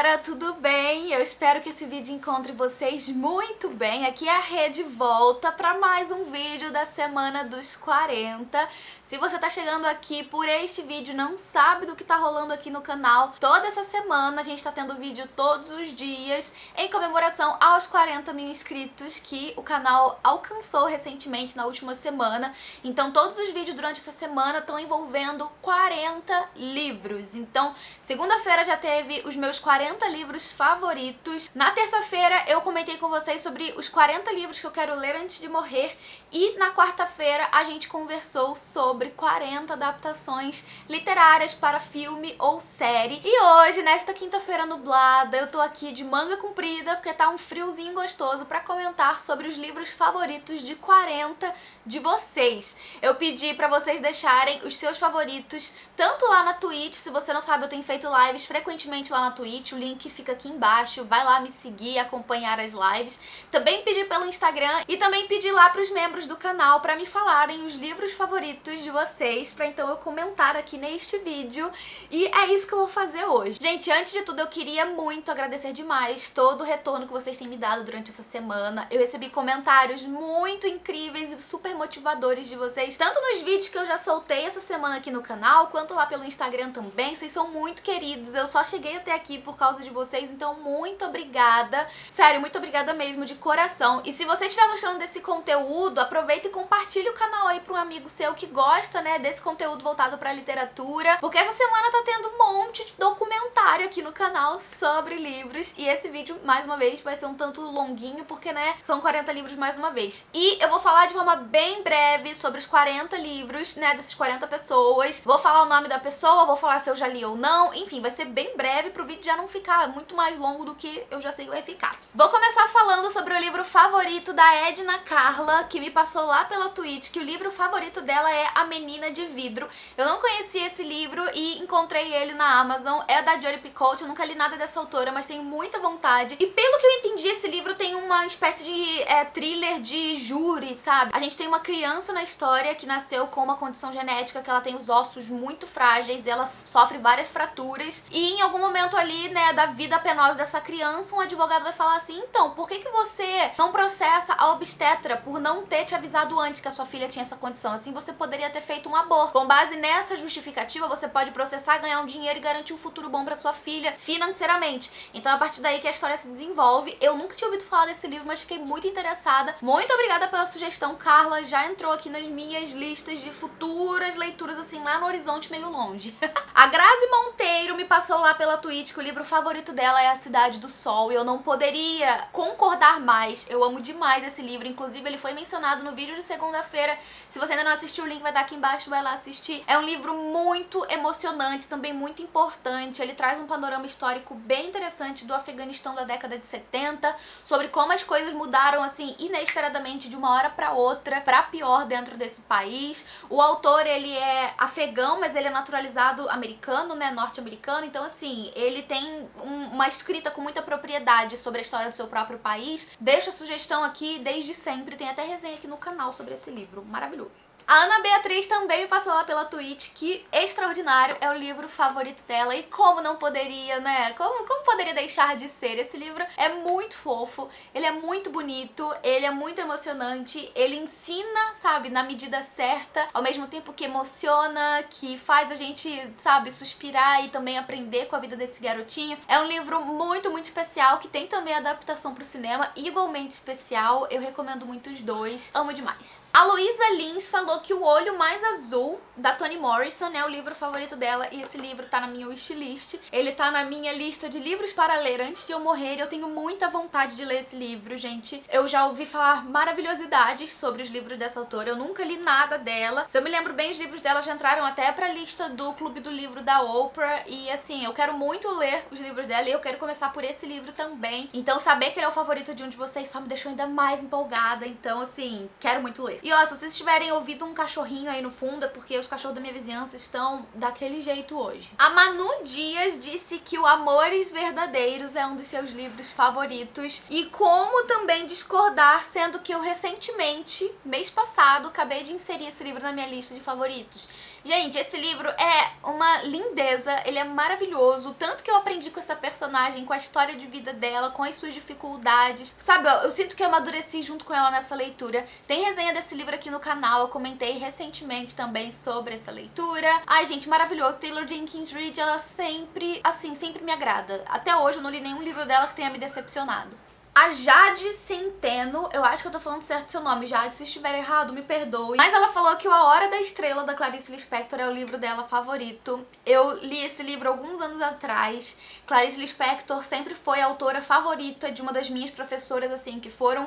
galera, tudo bem? Eu espero que esse vídeo encontre vocês muito bem. Aqui é a Rê de volta para mais um vídeo da Semana dos 40. Se você tá chegando aqui por este vídeo e não sabe do que tá rolando aqui no canal, toda essa semana a gente tá tendo vídeo todos os dias em comemoração aos 40 mil inscritos que o canal alcançou recentemente na última semana. Então todos os vídeos durante essa semana estão envolvendo 40 livros. Então, segunda-feira já teve os meus 40 livros favoritos. Na terça-feira eu comentei com vocês sobre os 40 livros que eu quero ler antes de morrer. E na quarta-feira a gente conversou sobre 40 adaptações literárias para filme ou série. E hoje, nesta quinta-feira nublada, eu tô aqui de manga comprida porque tá um friozinho gostoso para comentar sobre os livros favoritos de 40 de vocês. Eu pedi pra vocês deixarem os seus favoritos tanto lá na Twitch. Se você não sabe, eu tenho feito lives frequentemente lá na Twitch, o link fica aqui embaixo, vai lá me seguir, acompanhar as lives. Também pedi pelo Instagram e também pedi lá pros membros do canal pra me falarem os livros favoritos de vocês, pra então eu comentar aqui neste vídeo. E é isso que eu vou fazer hoje. Gente, antes de tudo eu queria muito agradecer demais todo o retorno que vocês têm me dado durante essa semana. Eu recebi comentários muito incríveis e super motivadores de vocês, tanto nos vídeos que eu já soltei essa semana aqui no canal, quanto lá pelo Instagram também. Vocês são muito queridos, eu só cheguei até aqui por causa de vocês, então muito obrigada. Sério, muito obrigada mesmo, de coração. E se você estiver gostando desse conteúdo, aproveita e compartilha o canal aí pra um amigo seu que gosta, né, desse conteúdo voltado pra literatura, porque essa semana tá tendo um monte de documentário aqui no canal sobre livros, e esse vídeo, mais uma vez, vai ser um tanto longuinho, porque, né, são 40 livros mais uma vez. E eu vou falar de forma bem breve sobre os 40 livros, né, dessas 40 pessoas. Vou falar o nome da pessoa, vou falar se eu já li ou não, enfim, vai ser bem breve pro vídeo já não ficar muito mais longo do que eu já sei que vai ficar. Vou começar falando sobre o livro favorito da Edna Carla, que me passou lá pela Twitch, que o livro favorito dela é A Menina de Vidro. Eu não conhecia esse livro e encontrei ele na Amazon, é da Jodi Picoult, eu nunca li nada dessa autora, mas tenho muita vontade. E pelo que eu entendi, esse livro tem uma espécie de thriller de júri, sabe? A gente tem uma criança na história que nasceu com uma condição genética que ela tem os ossos muito frágeis, ela sofre várias fraturas, e em algum momento ali, né, da vida penosa dessa criança, um advogado vai falar assim: então, por que você não processa a obstetra por não ter te avisado antes que a sua filha tinha essa condição? Assim você poderia ter feito um aborto. Com base nessa justificativa, você pode processar, ganhar um dinheiro e garantir um futuro bom pra sua filha financeiramente. Então é a partir daí que a história se desenvolve. Eu nunca tinha ouvido falar desse livro, mas fiquei muito interessada. Muito obrigada pela sugestão, Carla. Já entrou aqui nas minhas listas de futuras leituras, assim, lá no horizonte meio longe. A Grazi Monteiro me passou lá pela Twitch que o livro favorito dela é A Cidade do Sol, e eu não poderia concordar mais. Eu amo demais esse livro, inclusive ele foi mencionado no vídeo de segunda-feira. Se você ainda não assistiu, o link vai estar aqui embaixo, vai lá assistir. É um livro muito emocionante, também muito importante. Ele traz um panorama histórico bem interessante do Afeganistão da década de 70, sobre como as coisas mudaram, assim, inesperadamente de uma hora pra outra, pra pior dentro desse país. O autor, ele é afegão, mas ele é naturalizado americano, né, norte-americano, então assim, ele tem uma escrita com muita propriedade sobre a história do seu próprio país. Deixo a sugestão aqui desde sempre, tem até resenha aqui no canal sobre esse livro, maravilhoso. A Ana Beatriz também me passou lá pela Twitch que Extraordinário é o livro favorito dela, e como não poderia, né? Como poderia deixar de ser? Esse livro é muito fofo, ele é muito bonito, ele é muito emocionante, ele ensina, sabe, na medida certa, ao mesmo tempo que emociona, que faz a gente, sabe, suspirar e também aprender com a vida desse garotinho. É um livro muito, muito especial, que tem também adaptação pro cinema, igualmente especial. Eu recomendo muito os dois, amo demais. A Luísa Lins falou que O Olho Mais Azul, da Toni Morrison, é o livro favorito dela, e esse livro tá na minha wishlist. Ele tá na minha lista de livros para ler antes de eu morrer, e eu tenho muita vontade de ler esse livro, gente. Eu já ouvi falar maravilhosidades sobre os livros dessa autora, eu nunca li nada dela. Se eu me lembro bem, os livros dela já entraram até pra lista do Clube do Livro da Oprah, e assim, eu quero muito ler os livros dela, e eu quero começar por esse livro também. Então saber que ele é o favorito de um de vocês só me deixou ainda mais empolgada, então assim, quero muito ler. E ó, se vocês tiverem ouvido um cachorrinho aí no fundo, é porque os cachorros da minha vizinhança estão daquele jeito hoje. A Manu Dias disse que o Amores Verdadeiros é um dos seus livros favoritos, e como também discordar, sendo que eu recentemente, mês passado, acabei de inserir esse livro na minha lista de favoritos. Gente, esse livro é uma lindeza, ele é maravilhoso, tanto que eu aprendi com essa personagem, com a história de vida dela, com as suas dificuldades. Sabe, eu sinto que eu amadureci junto com ela nessa leitura. Tem resenha desse livro aqui no canal, eu comentei recentemente também sobre essa leitura. Ai, gente, maravilhoso. Taylor Jenkins Reid, ela sempre, assim, sempre me agrada. Até hoje eu não li nenhum livro dela que tenha me decepcionado. A Jade Centeno, eu acho que eu tô falando certo seu nome, Jade, se estiver errado, me perdoe. Mas ela falou que o A Hora da Estrela, da Clarice Lispector, é o livro dela favorito. Eu li esse livro alguns anos atrás. Clarice Lispector sempre foi a autora favorita de uma das minhas professoras, assim, que foram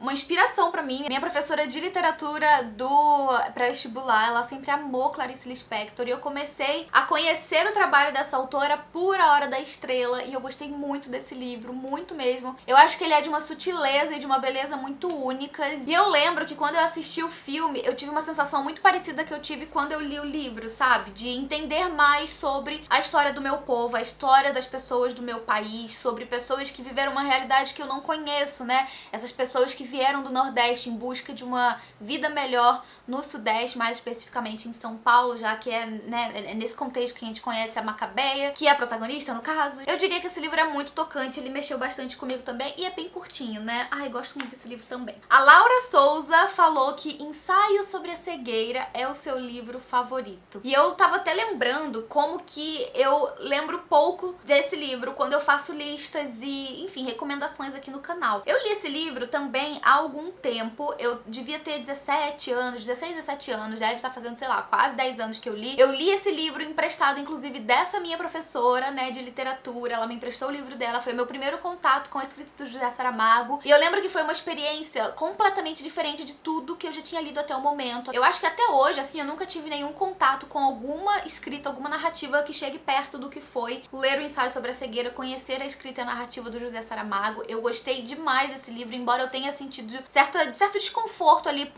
uma inspiração pra mim. Minha professora de literatura do pré-vestibular, ela sempre amou Clarice Lispector e eu comecei a conhecer o trabalho dessa autora por A Hora da Estrela e eu gostei muito desse livro, muito mesmo. Eu acho que ele é de uma sutileza e de uma beleza muito únicas e eu lembro que quando eu assisti o filme, eu tive uma sensação muito parecida que eu tive quando eu li o livro, sabe? De entender mais sobre a história do meu povo, a história das pessoas do meu país, sobre pessoas que viveram uma realidade que eu não conheço, né? Essas pessoas que vieram do Nordeste em busca de uma vida melhor no Sudeste, mais especificamente em São Paulo, já que é, né, é nesse contexto que a gente conhece a Macabeia, que é a protagonista, no caso. Eu diria que esse livro é muito tocante, ele mexeu bastante comigo também e é bem curtinho, né? Ai, gosto muito desse livro também. A Laura Souza falou que Ensaio sobre a Cegueira é o seu livro favorito. E eu tava até lembrando como que eu lembro pouco desse livro quando eu faço listas e, enfim, recomendações aqui no canal. Eu li esse livro também há algum tempo, eu devia ter 17 anos, 16, 17 anos, deve estar fazendo, sei lá, quase 10 anos que eu li. Eu li esse livro emprestado, inclusive, dessa minha professora, né, de literatura. Ela me emprestou o livro dela, foi meu primeiro contato com a escrita do José Saramago. E eu lembro que foi uma experiência completamente diferente de tudo que eu já tinha lido até o momento. Eu acho que até hoje, assim, eu nunca tive nenhum contato com alguma escrita, alguma narrativa que chegue perto do que foi ler o Ensaio sobre a Cegueira, conhecer a escrita e a narrativa do José Saramago. Eu gostei demais desse livro, embora eu tenha sentido certo desconforto ali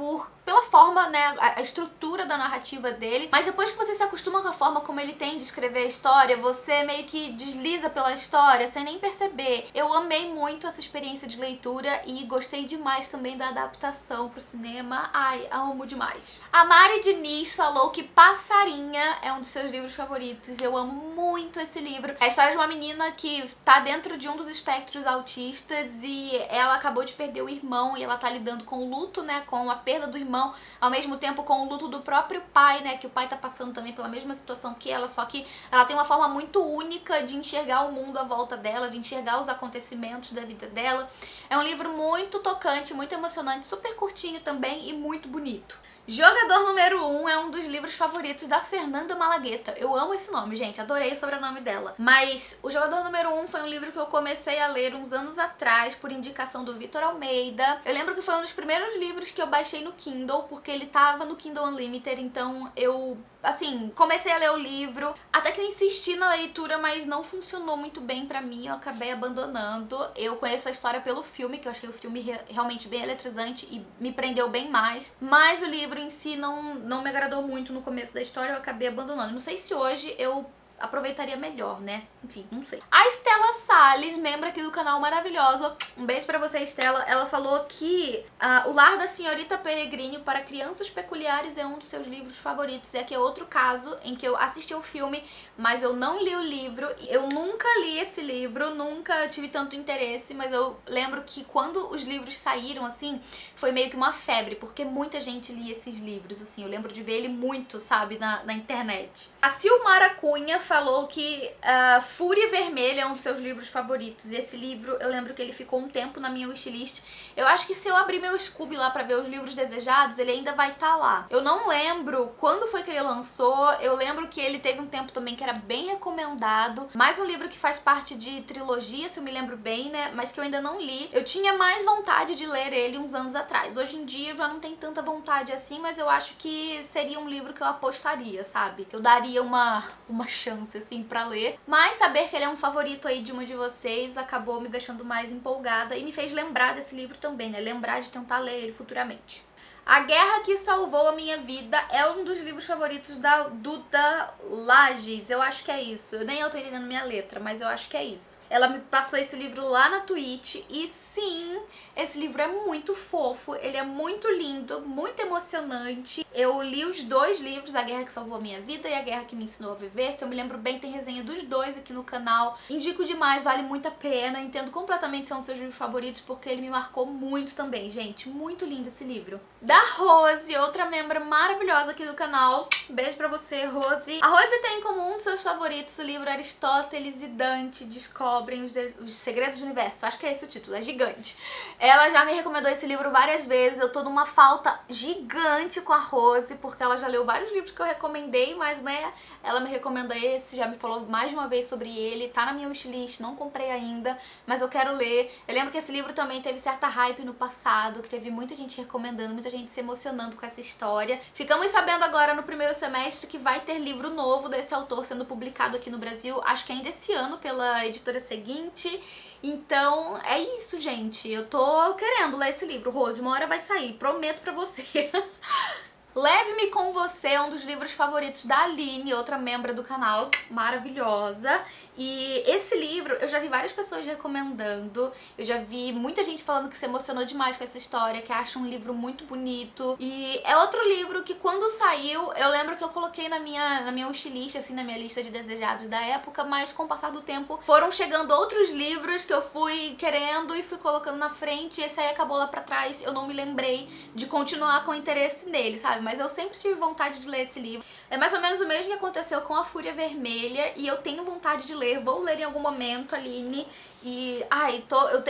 pela forma, né, a estrutura da narrativa dele, mas depois que você se acostuma com a forma como ele tem de escrever a história, você meio que desliza pela história sem nem perceber. Eu amei muito essa experiência de leitura e gostei demais também da adaptação pro cinema. Ai, amo demais. A Mari Diniz falou que Passarinha é um dos seus livros favoritos. Eu amo muito esse livro. É a história de uma menina que tá dentro de um dos espectros autistas e ela acabou de perder o irmão e ela tá lidando com o luto, né, com a perda do irmão, ao mesmo tempo com o luto do próprio pai, né, que o pai tá passando também pela mesma situação que ela, só que ela tem uma forma muito única de enxergar o mundo à volta dela, de enxergar os acontecimentos da vida dela. É um livro muito tocante, muito emocionante, super curtinho também e muito bonito. Jogador Número 1 é um dos livros favoritos da Fernanda Malagueta. Eu amo esse nome, gente, adorei o sobrenome dela. Mas o Jogador Número 1 foi um livro que eu comecei a ler uns anos atrás por indicação do Vitor Almeida. Eu lembro que foi um dos primeiros livros que eu baixei no Kindle, porque ele tava no Kindle Unlimited, então eu, assim, comecei a ler o livro, até que eu insisti na leitura, mas não funcionou muito bem pra mim, eu acabei abandonando. Eu conheço a história pelo filme, que eu achei o filme realmente bem eletrizante e me prendeu bem mais, mas o livro em si não me agradou muito no começo da história, eu acabei abandonando. Não sei se hoje eu aproveitaria melhor, né? Enfim, não sei. A Estela Salles, membro aqui do canal maravilhosa, um beijo pra você, Estela. Ela falou que O Lar da Senhorita Peregrine para Crianças Peculiares é um dos seus livros favoritos. E aqui é outro caso em que eu assisti o filme, mas eu não li o livro. Eu nunca li esse livro, nunca tive tanto interesse, mas eu lembro que quando os livros saíram, assim, foi meio que uma febre, porque muita gente lia esses livros, assim. Eu lembro de ver ele muito, sabe, na internet. A Silmara Cunha falou que Fúria Vermelha é um dos seus livros favoritos. E esse livro, eu lembro que ele ficou um tempo na minha wishlist. Eu acho que se eu abrir meu Scooby lá pra ver os livros desejados, ele ainda vai estar lá. Eu não lembro quando foi que ele lançou. Eu lembro que ele teve um tempo também que era bem recomendado. Mais um livro que faz parte de trilogia, se eu me lembro bem, né? Mas que eu ainda não li. Eu tinha mais vontade de ler ele uns anos atrás. Hoje em dia eu já não tenho tanta vontade assim, mas eu acho que seria um livro que eu apostaria, sabe? Que eu daria uma chance, assim, pra ler. Mas saber que ele é um favorito aí de uma de vocês acabou me deixando mais empolgada e me fez lembrar desse livro também, né? Lembrar de tentar ler ele futuramente. A Guerra que Salvou a Minha Vida é um dos livros favoritos da Duda Lages. Eu acho que é isso. Eu nem eu tô entendendo minha letra, mas eu acho que é isso. Ela me passou esse livro lá na Twitch e sim, esse livro é muito fofo, ele é muito lindo, muito emocionante. Eu li os dois livros, A Guerra que Salvou a Minha Vida e A Guerra que Me Ensinou a Viver. Se eu me lembro bem, tem resenha dos dois aqui no canal. Indico demais, vale muito a pena. Entendo completamente ser um dos seus livros favoritos, porque ele me marcou muito também, gente. Muito lindo esse livro. Da Rose, outra membra maravilhosa aqui do canal. Beijo pra você, Rose. A Rose tem como um dos seus favoritos o livro Aristóteles e Dante Descobrem os Segredos do Universo. Acho que é esse o título, é gigante. Ela já me recomendou esse livro várias vezes. Eu tô numa falta gigante com a Rose, porque ela já leu vários livros que eu recomendei, mas né, ela me recomenda esse, já me falou mais de uma vez sobre ele, tá na minha wishlist, não comprei ainda, mas eu quero ler. Eu lembro que esse livro também teve certa hype no passado, que teve muita gente recomendando, muita gente se emocionando com essa história. Ficamos sabendo agora no primeiro semestre que vai ter livro novo desse autor sendo publicado aqui no Brasil, acho que ainda esse ano pela editora seguinte. Então é isso, gente. Eu tô querendo ler esse livro, Rose, uma hora vai sair, prometo pra você. Leve-me com Você é um dos livros favoritos da Aline, outra membra do canal, maravilhosa. E esse livro eu já vi várias pessoas recomendando, eu já vi muita gente falando que se emocionou demais com essa história, que acha um livro muito bonito. E é outro livro que quando saiu, eu lembro que eu coloquei na minha wishlist, assim, na minha lista de desejados da época, mas com o passar do tempo foram chegando outros livros que eu fui querendo e fui colocando na frente, e esse aí acabou lá pra trás, eu não me lembrei de continuar com interesse nele, sabe? Mas eu sempre tive vontade de ler esse livro. É mais ou menos o mesmo que aconteceu com A Fúria Vermelha, e eu tenho vontade de ler. Vou ler em algum momento, Aline. E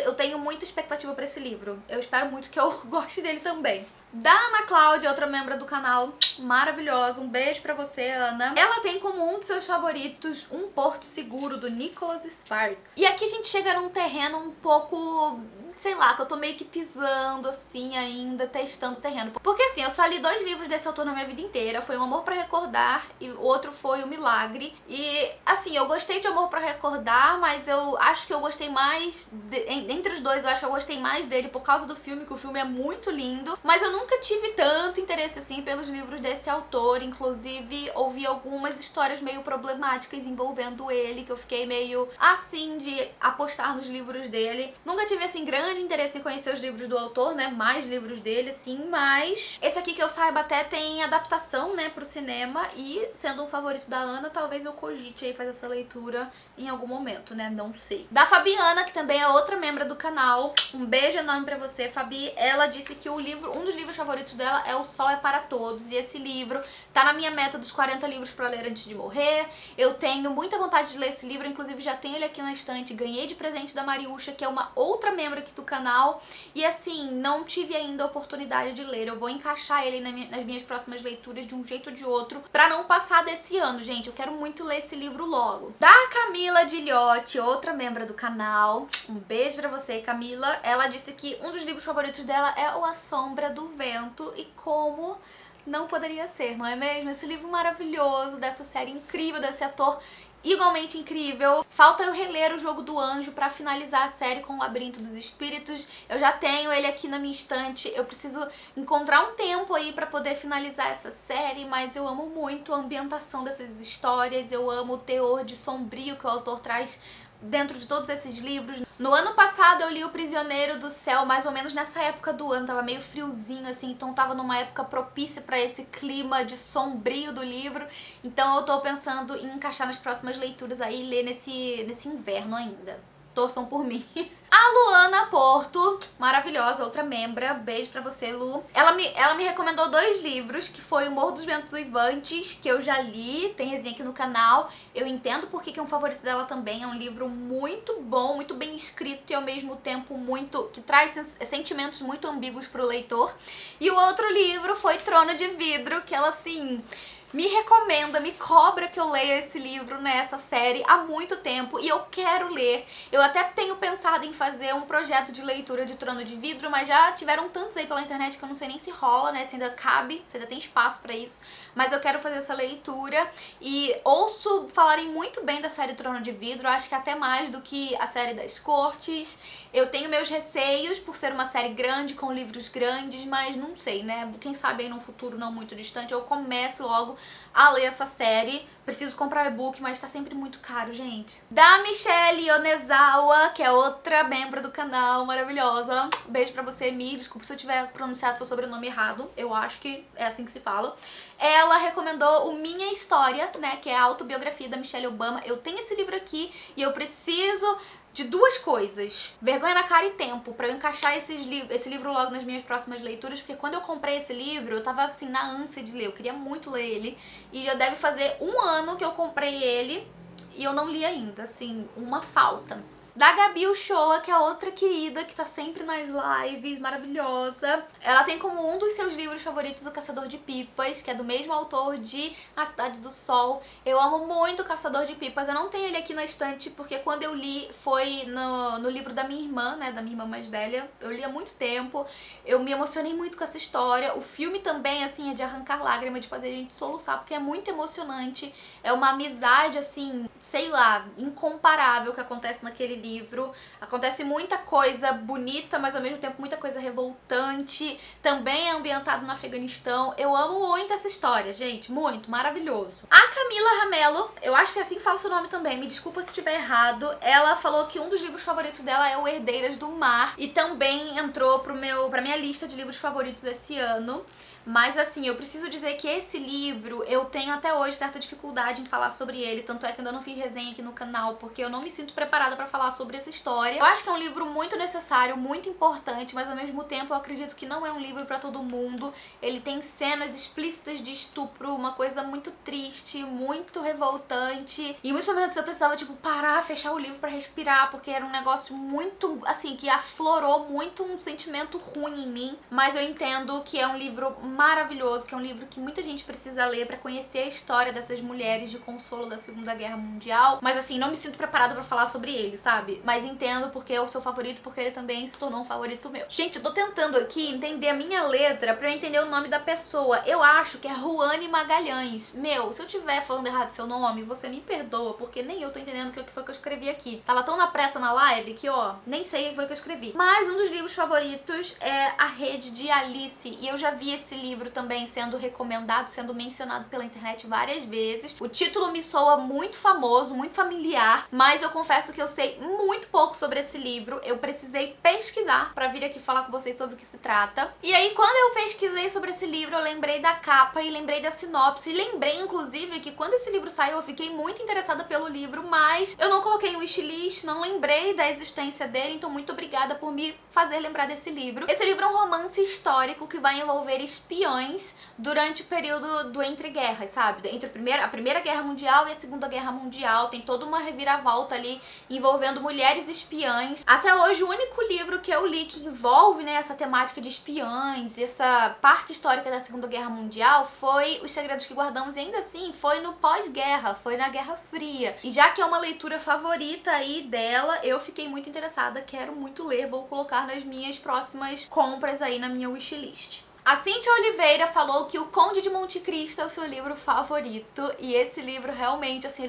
eu tenho muita expectativa pra esse livro. Eu espero muito que eu goste dele também. Da Ana Cláudia, outra membra do canal, maravilhosa. Um beijo pra você, Ana. Ela tem como um dos seus favoritos Um Porto Seguro, do Nicholas Sparks. E aqui a gente chega num terreno um pouco, sei lá, que eu tô meio que pisando assim ainda, testando o terreno. Porque assim, eu só li 2 livros desse autor na minha vida inteira. Foi Um Amor pra Recordar e o outro foi O Milagre. E assim, eu gostei de Amor pra Recordar, mas eu acho que eu gostei mais, entre os dois, eu acho que eu gostei mais dele por causa do filme, que o filme é muito lindo. Mas eu nunca tive tanto interesse assim pelos livros desse autor, inclusive ouvi algumas histórias meio problemáticas envolvendo ele, que eu fiquei meio assim de apostar nos livros dele. Nunca tive assim grande interesse em conhecer os livros do autor, né, mais livros dele assim, mas esse aqui que eu saiba até tem adaptação, né, pro cinema, e sendo um favorito da Ana, talvez eu cogite aí fazer essa leitura em algum momento, né, não sei. Da Fabiana, que também é outra membra do canal, um beijo enorme pra você, Fabi. Ela disse que um dos livros favoritos dela é O Sol é para Todos, e esse livro tá na minha meta dos 40 livros pra ler antes de morrer. Eu tenho muita vontade de ler esse livro, inclusive já tenho ele aqui na estante, ganhei de presente da Mariúcha, que é uma outra membro aqui do canal, e assim, não tive ainda a oportunidade de ler. Eu vou encaixar ele nas minhas próximas leituras de um jeito ou de outro, pra não passar desse ano, gente. Eu quero muito ler esse livro logo. Da Camila Dilhote, outra membro do canal, um beijo pra você, Camila. Ela disse que um dos livros favoritos dela é O A Sombra do Vento, e como não poderia ser, não é mesmo? Esse livro maravilhoso, dessa série incrível, desse ator igualmente incrível. Falta eu reler O Jogo do Anjo pra finalizar a série com O Labirinto dos Espíritos. Eu já tenho ele aqui na minha estante, eu preciso encontrar um tempo aí pra poder finalizar essa série, mas eu amo muito a ambientação dessas histórias, eu amo o teor de sombrio que o autor traz dentro de todos esses livros. No ano passado eu li O Prisioneiro do Céu, mais ou menos nessa época do ano, tava meio friozinho assim, então tava numa época propícia pra esse clima de sombrio do livro, então eu tô pensando em encaixar nas próximas leituras aí e ler nesse inverno ainda. Torçam por mim. A Luana Porto, maravilhosa, outra membra, beijo pra você, Lu. Ela me recomendou 2 livros, que foi O Morro dos Ventos Uivantes, que eu já li, tem resenha aqui no canal. Eu entendo porque é um favorito dela também, é um livro muito bom, muito bem escrito e ao mesmo tempo que traz sentimentos muito ambíguos pro leitor. E o outro livro foi Trono de Vidro, que ela assim me recomenda, me cobra que eu leia esse livro nessa série há muito tempo, e eu quero ler. Eu até tenho pensado em fazer um projeto de leitura de Trono de Vidro, mas já tiveram tantos aí pela internet que eu não sei nem se rola, né, se ainda cabe, se ainda tem espaço pra isso. Mas eu quero fazer essa leitura, e ouço falarem muito bem da série Trono de Vidro, acho que até mais do que a série das Cortes. Eu tenho meus receios por ser uma série grande, com livros grandes, mas não sei, né, quem sabe aí num futuro não muito distante eu comece logo a ler essa série. Preciso comprar o e-book, mas tá sempre muito caro, gente. Da Michelle Yonezawa, que é outra membro do canal, maravilhosa. Beijo pra você, Mi. Desculpa se eu tiver pronunciado seu sobrenome errado. Eu acho que é assim que se fala. Ela recomendou o Minha História, né, que é a autobiografia da Michelle Obama. Eu tenho esse livro aqui e eu preciso de duas coisas: vergonha na cara e tempo, pra eu encaixar esse livro logo nas minhas próximas leituras, porque quando eu comprei esse livro, eu tava assim na ânsia de ler, eu queria muito ler ele, e já deve fazer 1 ano que eu comprei ele e eu não li ainda, assim, uma falta. Da Gabi Uchoa, que é outra querida que tá sempre nas lives, maravilhosa. Ela tem como um dos seus livros favoritos O Caçador de Pipas, que é do mesmo autor de A Cidade do Sol. Eu amo muito O Caçador de Pipas. Eu não tenho ele aqui na estante, porque quando eu li foi no livro da minha irmã, né, da minha irmã mais velha. Eu li há muito tempo, eu me emocionei muito com essa história. O filme também, assim, é de arrancar lágrimas, de fazer a gente soluçar, porque é muito emocionante. É uma amizade, assim, sei lá, incomparável que acontece naquele livro. Acontece muita coisa bonita, mas ao mesmo tempo muita coisa revoltante. Também é ambientado no Afeganistão. Eu amo muito essa história, gente, muito, maravilhoso. A Camila Ramelo, eu acho que é assim que fala o seu nome também, me desculpa se estiver errado, ela falou que um dos livros favoritos dela é o Herdeiras do Mar, e também entrou pra minha lista de livros favoritos esse ano. Mas assim, eu preciso dizer que esse livro, eu tenho até hoje certa dificuldade em falar sobre ele, tanto é que eu ainda não fiz resenha aqui no canal, porque eu não me sinto preparada pra falar sobre essa história. Eu acho que é um livro muito necessário, muito importante, mas ao mesmo tempo eu acredito que não é um livro pra todo mundo. Ele tem cenas explícitas de estupro, uma coisa muito triste, muito revoltante. E em muitos momentos eu precisava, tipo, parar, fechar o livro pra respirar, porque era um negócio muito, assim, que aflorou muito um sentimento ruim em mim. Mas eu entendo que é um livro maravilhoso, que é um livro que muita gente precisa ler pra conhecer a história dessas mulheres de consolo da Segunda Guerra Mundial. Mas assim, não me sinto preparada pra falar sobre ele, sabe? Mas entendo porque é o seu favorito, porque ele também se tornou um favorito meu. Gente, eu tô tentando aqui entender a minha letra pra eu entender o nome da pessoa. Eu acho que é Ruane Magalhães. Meu, se eu estiver falando errado seu nome, você me perdoa, porque nem eu tô entendendo o que foi que eu escrevi aqui. Tava tão na pressa na live que, ó, nem sei o que foi que eu escrevi. Mas um dos livros favoritos é A Rede de Alice, e eu já vi esse livro também sendo recomendado, sendo mencionado pela internet várias vezes. O título me soa muito famoso, muito familiar, mas eu confesso que eu sei muito pouco sobre esse livro. Eu precisei pesquisar pra vir aqui falar com vocês sobre o que se trata. E aí, quando eu pesquisei sobre esse livro, eu lembrei da capa e lembrei da sinopse. E lembrei, inclusive, que quando esse livro saiu, eu fiquei muito interessada pelo livro, mas eu não coloquei em wishlist, não lembrei da existência dele, então muito obrigada por me fazer lembrar desse livro. Esse livro é um romance histórico que vai envolver espiões durante o período do entre guerras, sabe? Entre a Primeira Guerra Mundial e a Segunda Guerra Mundial. Tem toda uma reviravolta ali envolvendo mulheres espiãs. Até hoje, o único livro que eu li que envolve, né, essa temática de espiãs, essa parte histórica da Segunda Guerra Mundial foi Os Segredos que Guardamos, e ainda assim foi no pós-guerra, foi na Guerra Fria. E já que é uma leitura favorita aí dela, eu fiquei muito interessada, quero muito ler, vou colocar nas minhas próximas compras aí na minha wishlist. A Cíntia Oliveira falou que O Conde de Monte Cristo é o seu livro favorito, e esse livro realmente, assim,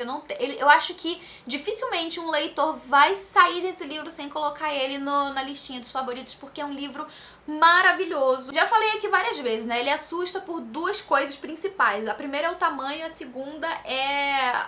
eu acho que dificilmente um leitor vai sair desse livro sem colocar ele na listinha dos favoritos, porque é um livro maravilhoso. Já falei aqui várias vezes, né? Ele assusta por duas coisas principais. A primeira é o tamanho, a segunda é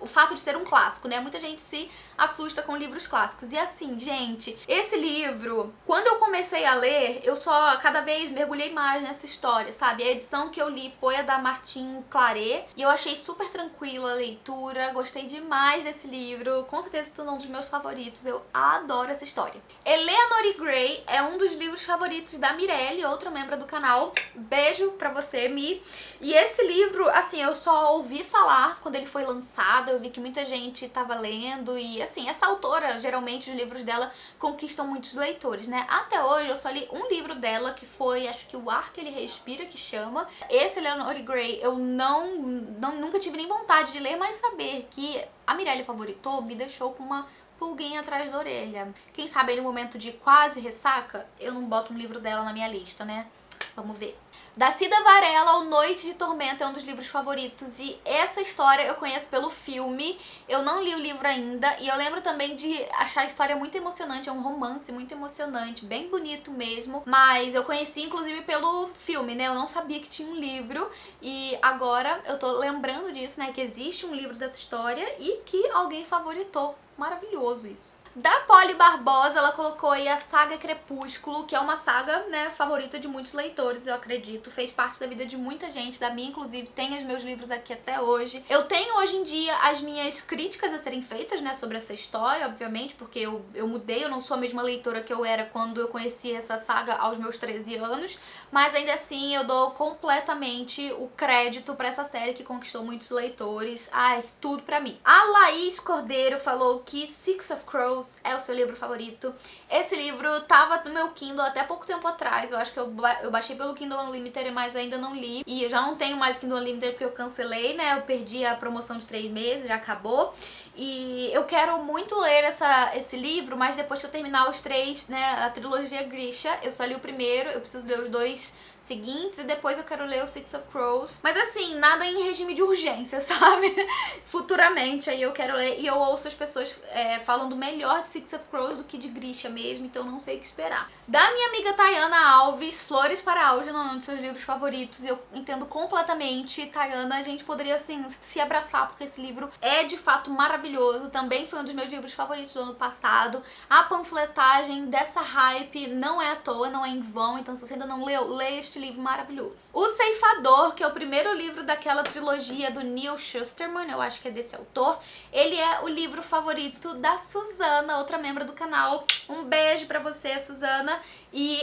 o fato de ser um clássico, né? Muita gente se assusta com livros clássicos. E assim, gente, esse livro, quando eu comecei a ler, eu só cada vez mergulhei mais nessa história, sabe? A edição que eu li foi a da Martin Claret, e eu achei super tranquila a leitura, gostei demais desse livro, com certeza se tornou um dos meus favoritos, eu adoro essa história. Eleanor Gray é um dos livros favoritos da Mirelle, outra membro do canal. Beijo pra você, Mi. E esse livro, assim, eu só ouvi falar quando ele foi lançado, eu vi que muita gente tava lendo, e assim, essa autora, geralmente os livros dela conquistam muitos leitores, né? Até hoje eu só li um livro dela, que foi, acho que O Ar que Ele Respira, que chama. Esse Eleanor Gray eu nunca tive nem vontade de ler, mas saber que a Mirelle favoritou me deixou com uma pulguinha atrás da orelha. Quem sabe aí no momento de quase ressaca, eu não boto um livro dela na minha lista, né? Vamos ver. Da Cida Varela, O Noite de Tormento é um dos livros favoritos e essa história eu conheço pelo filme, eu não li o livro ainda e eu lembro também de achar a história muito emocionante, é um romance muito emocionante, bem bonito mesmo, mas eu conheci inclusive pelo filme, né, eu não sabia que tinha um livro e agora eu tô lembrando disso, né, que existe um livro dessa história e que alguém favoritou. Maravilhoso isso. Da Polly Barbosa, ela colocou aí a saga Crepúsculo, que é uma saga, né, favorita de muitos leitores, eu acredito. Fez parte da vida de muita gente, da minha inclusive, tem os meus livros aqui até hoje. Eu tenho hoje em dia as minhas críticas a serem feitas, né, sobre essa história, obviamente, porque eu mudei, eu não sou a mesma leitora que eu era quando eu conheci essa saga aos meus 13 anos, mas ainda assim eu dou completamente o crédito pra essa série que conquistou muitos leitores. Ai, tudo pra mim. A Laís Cordeiro falou que Six of Crows é o seu livro favorito. Esse livro tava no meu Kindle até pouco tempo atrás, eu acho que eu baixei pelo Kindle Unlimited, mas ainda não li. E eu já não tenho mais Kindle Unlimited porque eu cancelei, né, eu perdi a promoção de 3 meses, já acabou. E eu quero muito ler esse livro, mas depois que eu terminar os 3, né, a trilogia Grisha, eu só li o primeiro, eu preciso ler os 2 seguintes e depois eu quero ler o Six of Crows. Mas assim, nada em regime de urgência, sabe? Futuramente aí eu quero ler e eu ouço as pessoas falando melhor de Six of Crows do que de Grisha mesmo, então não sei o que esperar. Da minha amiga Tayana Alves, Flores para Algernon é um dos seus livros favoritos e eu entendo completamente. Tayana, a gente poderia assim se abraçar porque esse livro é de fato maravilhoso, também foi um dos meus livros favoritos do ano passado. A panfletagem dessa hype não é à toa, não é em vão, então se você ainda não leu, leia este livro maravilhoso. O Ceifador, que é o primeiro livro daquela trilogia do Neil Shusterman, eu acho que é desse autor, ele é o livro favorito da Suzana, outra membro do canal. Um beijo pra você, Suzana. E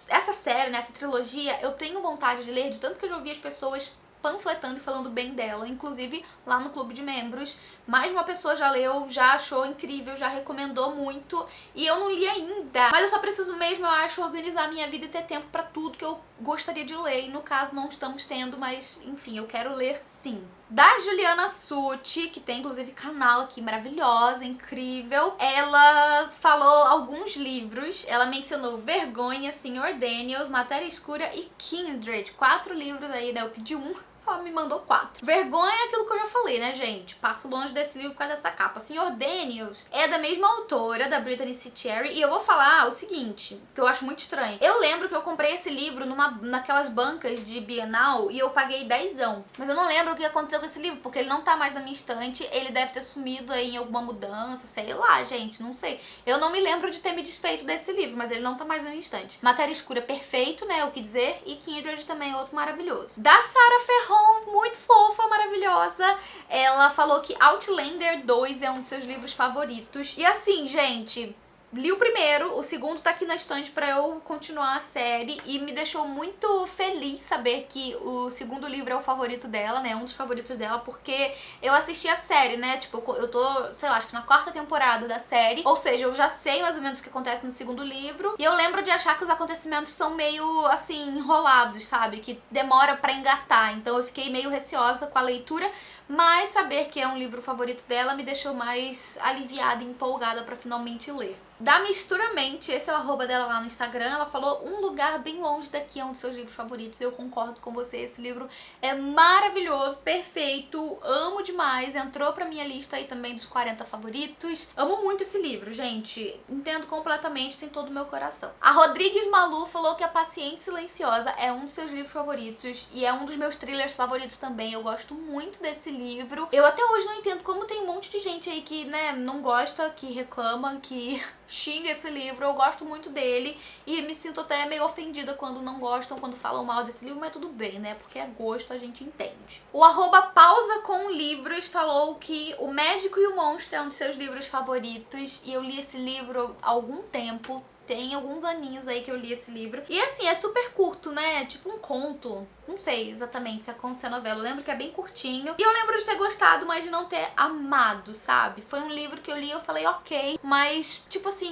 essa série, né, essa trilogia, eu tenho vontade de ler, de tanto que eu já ouvi as pessoas panfletando e falando bem dela, inclusive lá no clube de membros. Mais uma pessoa já leu, já achou incrível, já recomendou muito e eu não li ainda. Mas eu só preciso mesmo, eu acho, organizar a minha vida e ter tempo pra tudo que eu gostaria de ler. E no caso não estamos tendo, mas enfim, eu quero ler sim. Da Juliana Sutti, que tem inclusive canal aqui maravilhosa, incrível, ela falou alguns livros, ela mencionou Vergonha, Sr. Daniels, Matéria Escura e Kindred. 4 livros aí, né? Eu pedi um, ela me mandou 4. Vergonha é aquilo que eu já falei, né, gente? Passo longe desse livro por causa dessa capa. Sr. Daniels é da mesma autora, da Brittany C. Cherry, e eu vou falar o seguinte, que eu acho muito estranho. Eu lembro que eu comprei esse livro naquelas bancas de Bienal e eu paguei 10ão. Mas eu não lembro o que aconteceu com esse livro, porque ele não tá mais na minha estante, ele deve ter sumido aí em alguma mudança, sei lá, gente, não sei. Eu não me lembro de ter me desfeito desse livro, mas ele não tá mais na minha estante. Matéria Escura, perfeito, né, o que dizer, e Kindred também é outro maravilhoso. Da Sarah Ferron, muito fofa, maravilhosa. Ela falou que Outlander 2 é um dos seus livros favoritos. E assim, gente, li o primeiro, o segundo tá aqui na estante pra eu continuar a série e me deixou muito feliz saber que o segundo livro é o favorito dela, né, um dos favoritos dela, porque eu assisti a série, né, tipo, eu tô, sei lá, acho que na 4ª temporada da série, ou seja, eu já sei mais ou menos o que acontece no segundo livro e eu lembro de achar que os acontecimentos são meio, assim, enrolados, sabe, que demora pra engatar, então eu fiquei meio receosa com a leitura, mas saber que é um livro favorito dela me deixou mais aliviada e empolgada pra finalmente ler. Da Misturamente, esse é o arroba dela lá no Instagram, ela falou Um Lugar Bem Longe Daqui é um dos seus livros favoritos, eu concordo com você, esse livro é maravilhoso, perfeito, amo demais, entrou pra minha lista aí também dos 40 favoritos, amo muito esse livro, gente, entendo completamente, tem todo o meu coração. A Rodrigues Malu falou que A Paciente Silenciosa é um dos seus livros favoritos e é um dos meus thrillers favoritos também, eu gosto muito desse livro, eu até hoje não entendo como tem um monte de gente aí que, né, não gosta, que reclama, que xinga esse livro, eu gosto muito dele e me sinto até meio ofendida quando não gostam, quando falam mal desse livro, mas tudo bem, né, porque é gosto, a gente entende. O arroba Pausa com Livros falou que O Médico e o Monstro é um dos seus livros favoritos e eu li esse livro há algum tempo, tem alguns aninhos aí que eu li esse livro. E assim, é super curto, né? Tipo um conto. Não sei exatamente se é conto ou se é novela. Eu lembro que é bem curtinho. E eu lembro de ter gostado, mas de não ter amado, sabe? Foi um livro que eu li e eu falei ok. Mas, tipo assim,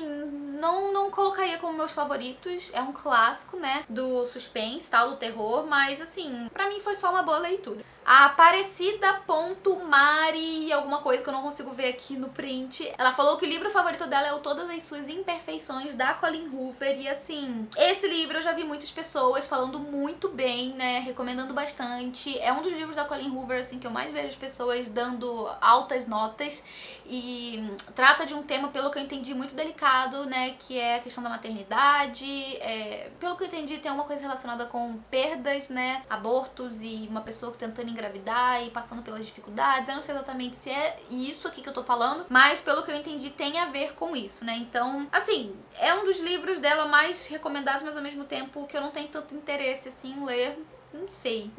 não colocaria como meus favoritos. É um clássico, né? Do suspense, tal, do terror. Mas, assim, pra mim foi só uma boa leitura. A Aparecida.mari, alguma coisa que eu não consigo ver aqui no print, ela falou que o livro favorito dela é o Todas as Suas Imperfeições, da Colleen Hoover. E assim, esse livro eu já vi muitas pessoas falando muito bem, né, recomendando bastante. É um dos livros da Colleen Hoover, assim, que eu mais vejo as pessoas dando altas notas. E trata de um tema, pelo que eu entendi, muito delicado, né, que é a questão da maternidade. Pelo que eu entendi, tem uma coisa relacionada com perdas, né, abortos e uma pessoa tentando engravidar e passando pelas dificuldades. Eu não sei exatamente se é isso aqui que eu tô falando, mas pelo que eu entendi tem a ver com isso, né? Então, assim, é um dos livros dela mais recomendados, mas ao mesmo tempo que eu não tenho tanto interesse, assim, em ler. Não sei.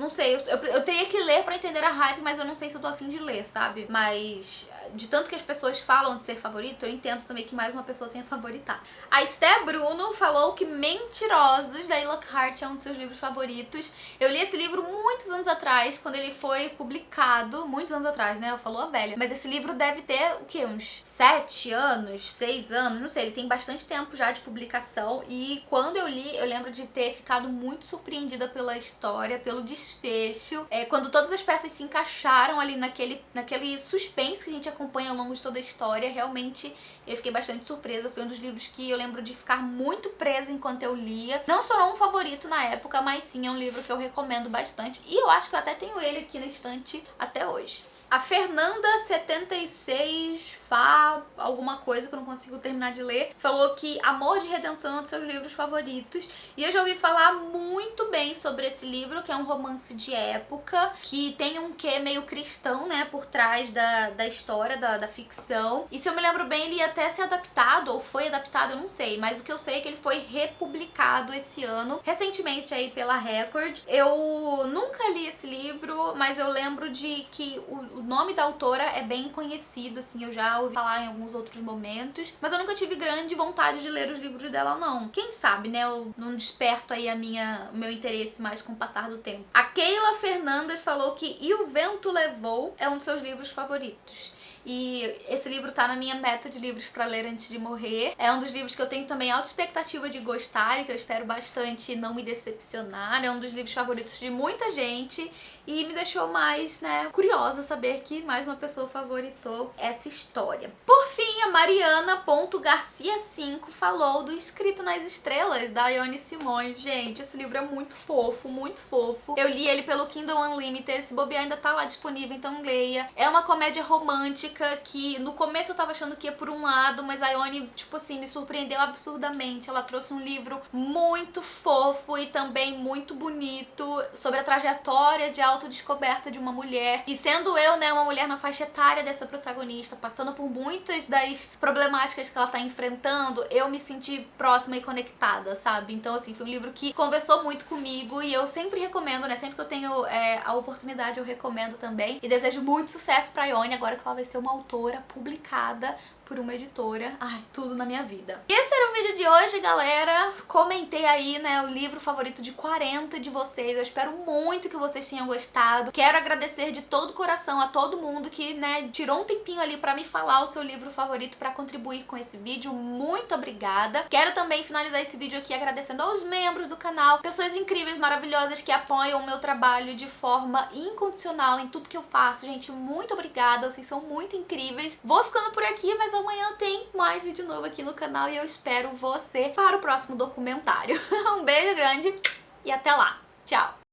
Eu teria que ler pra entender a hype, mas eu não sei se eu tô afim de ler, sabe? Mas de tanto que as pessoas falam de ser favorito, eu entendo também que mais uma pessoa tenha favoritado. A Esté Bruno falou que Mentirosos, da Lockhart, é um dos seus livros favoritos. Eu li esse livro muitos anos atrás, quando ele foi publicado. Muitos anos atrás, né? Ela falou a velha. Mas esse livro deve ter, o quê? Uns 7 anos, 6 anos, não sei. Ele tem bastante tempo já de publicação. E quando eu li, eu lembro de ter ficado muito surpreendida pela história, pelo desfecho. Quando todas as peças se encaixaram ali naquele suspense que a gente acompanha ao longo de toda a história, realmente eu fiquei bastante surpresa. Foi um dos livros que eu lembro de ficar muito presa enquanto eu lia. Não sou um favorito na época, mas sim é um livro que eu recomendo bastante. E eu acho que eu até tenho ele aqui na estante até hoje. A Fernanda76 alguma coisa que eu não consigo terminar de ler, falou que Amor de Redenção é um dos seus livros favoritos. E eu já ouvi falar muito bem sobre esse livro, que é um romance de época, que tem um quê meio cristão, né, por trás da história, da ficção. E se eu me lembro bem, ele ia até ser adaptado, ou foi adaptado, eu não sei. Mas o que eu sei é que ele foi republicado esse ano, recentemente aí pela Record. Eu nunca li esse livro, mas eu lembro de que o nome da autora é bem conhecido, assim, eu já ouvi falar em alguns outros momentos, mas eu nunca tive grande vontade de ler os livros dela, não. Quem sabe, né, eu não desperto aí o meu interesse mais com o passar do tempo. A Keila Fernandes falou que E o Vento Levou é um dos seus livros favoritos. E esse livro tá na minha meta de livros pra ler antes de morrer. É um dos livros que eu tenho também alta expectativa de gostar e que eu espero bastante não me decepcionar. É um dos livros favoritos de muita gente e me deixou mais, né, curiosa saber que mais uma pessoa favoritou essa história. Por fim, a Mariana.Garcia5 falou do Escrito nas Estrelas, da Ione Simões. Gente, esse livro é muito fofo, muito fofo. Eu li ele pelo Kindle Unlimited, se bobear ainda tá lá disponível, então leia. É uma comédia romântica que no começo eu tava achando que ia por um lado, mas a Ione, tipo assim, me surpreendeu absurdamente. Ela trouxe um livro muito fofo e também muito bonito sobre a trajetória de autodescoberta de uma mulher. E sendo eu, né, uma mulher na faixa etária dessa protagonista, passando por muitas das problemáticas que ela tá enfrentando, eu me senti próxima e conectada, sabe? Então, assim, foi um livro que conversou muito comigo e eu sempre recomendo, né? Sempre que eu tenho a oportunidade, eu recomendo também. E desejo muito sucesso pra Ione, agora que ela vai ser uma autora publicada por uma editora. Ai, tudo na minha vida. E esse era o vídeo de hoje, galera. Comentei aí, né, o livro favorito de 40 de vocês. Eu espero muito que vocês tenham gostado. Quero agradecer de todo o coração a todo mundo que, né, tirou um tempinho ali pra me falar o seu livro favorito, pra contribuir com esse vídeo. Muito obrigada. Quero também finalizar esse vídeo aqui agradecendo aos membros do canal, pessoas incríveis, maravilhosas que apoiam o meu trabalho de forma incondicional em tudo que eu faço. Gente, muito obrigada. Vocês são muito incríveis. Vou ficando por aqui, mas amanhã tem mais vídeo novo aqui no canal e eu espero você para o próximo documentário. Um beijo grande e até lá. Tchau!